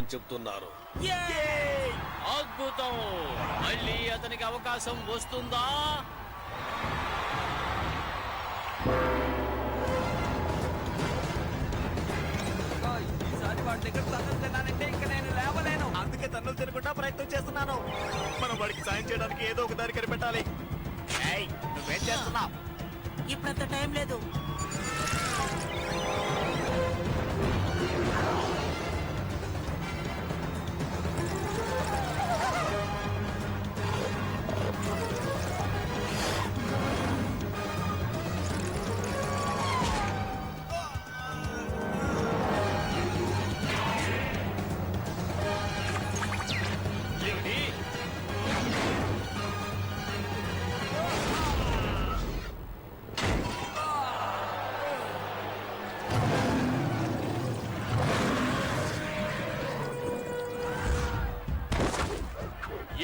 చేయమని చెప్తున్నారు. అద్భుతం! మళ్ళీ అతనికి అవకాశం వస్తుందా? ఈసారి వాడి దగ్గర తన్నులు తిన్నానంటే ఇంకా నేను లేవలేను. అందుకే తన్నులు తినకుండా ప్రయత్నం చేస్తున్నాను. మనం వాడికి సాయం చేయడానికి ఏదో ఒక దారి కనిపెట్టాలి. నువ్వేం చేస్తున్నావు? ఇప్పుడంత టైం లేదు.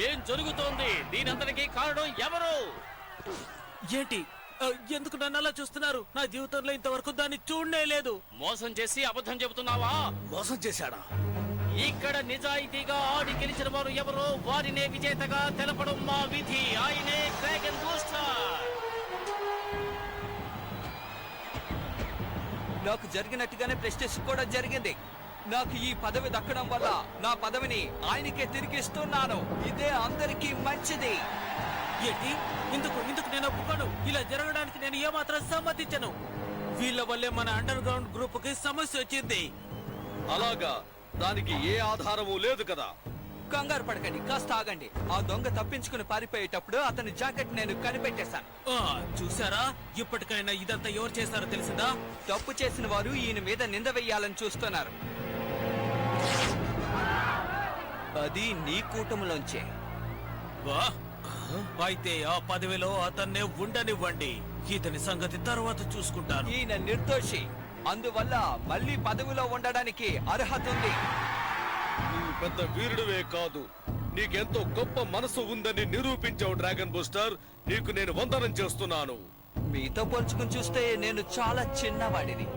ఏం జరుగుతోంది? దీనంతటికీ కారణం ఎవరు? ఏంటి? ఎందుకు నన్ను అలా చూస్తున్నారు? నా జీవితంలో ఇంతవరకు దాన్ని చూడనే లేదు. మోసం చేసి అబద్ధం చెబుతున్నావా? మోసం చేశాడా? ఇక్కడ నిజాయితీగా ఆడి గెలిచిన వారు ఎవరో వారినే విజేతగా తెలపడం మా విధి. ఆయనే డ్రాగన్ బూస్టర్. నాకు జరిగినట్టుగానే ప్రెస్టేజ్ కూడా జరిగింది. నాకు ఈ పదవి దక్కడం వల్ల నా పదవిని ఆయనకే తిరిగిస్తున్నాను. ఇదే అందరికీ మంచిది. ఏంటి? ఇందుకు నేను ఒప్పుకోను. ఇలా జరగడానికి నేను ఏమాత్రం సమ్మతించను. వీళ్ళ వల్లే మన అండర్ గ్రౌండ్ గ్రూప్ కి సమస్య వచ్చింది. అలాగా? దానికి ఏ ఆధారము లేదు కదా. కంగారు పడకండి, కాస్త ఆగండి. ఆ దొంగ తప్పించుకుని పారిపోయేటప్పుడు అతని జాకెట్ నేను కనిపెట్టేశాను. చూసారా? ఇప్పటికైనా ఇదంతా ఎవరు చేశారో తెలిసిందా? తప్పు చేసిన వారు ఈయన మీద నింద వెయ్యాలని చూస్తున్నారు. అది నీ కూటమిలోంచే. అయితే ఆ పదవిలో అతన్నే ఉండనివ్వండి. ఇతని సంగతి తర్వాత చూసుకుంటాను. ఈయన నిర్దోషి, అందువల్ల మళ్ళీ పదవిలో ఉండడానికి అర్హత ఉంది. నువ్వు పెద్ద వీరుడివే కాదు, నీకెంతో గొప్ప మనసు ఉందని నిరూపించావు డ్రాగన్ బూస్టర్. నీకు నేను వందనం చేస్తున్నాను. మీతో పోల్చుకుని చూస్తే నేను చాలా చిన్నవాడిని.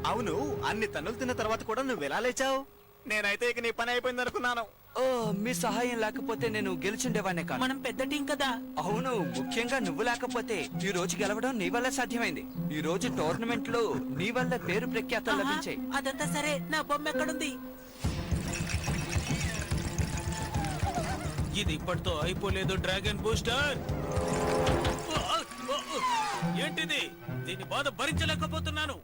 అవును, అన్ని తన్నులు తిన్న తర్వాత కూడా నువ్వు ఎలా లేచావు? నేనైతే ఇక నీ పని అయిపోయింది అనుకున్నాను. ఓ, మీ సహాయం లేకపోతే నేను గెలిచుండేవాడినే కాదు. మనం పెద్ద టీం కదా. అవును, ముఖ్యంగా నువ్వు లేకపోతే ఈ రోజు గెలవడం నీ వల్ల సాధ్యమైంది. ఈ రోజు టోర్నమెంట్ లో నీ వల్ల పేరు ప్రఖ్యాతలు లభించాయి. అదంతా సరే, నా బొమ్మ ఎక్కడుంది? ఇది ఇప్పటితో అయిపోలేదు డ్రాగన్ బూస్టర్. ఏంటిది? దీని బాధ భరించలేకపోతున్నాను.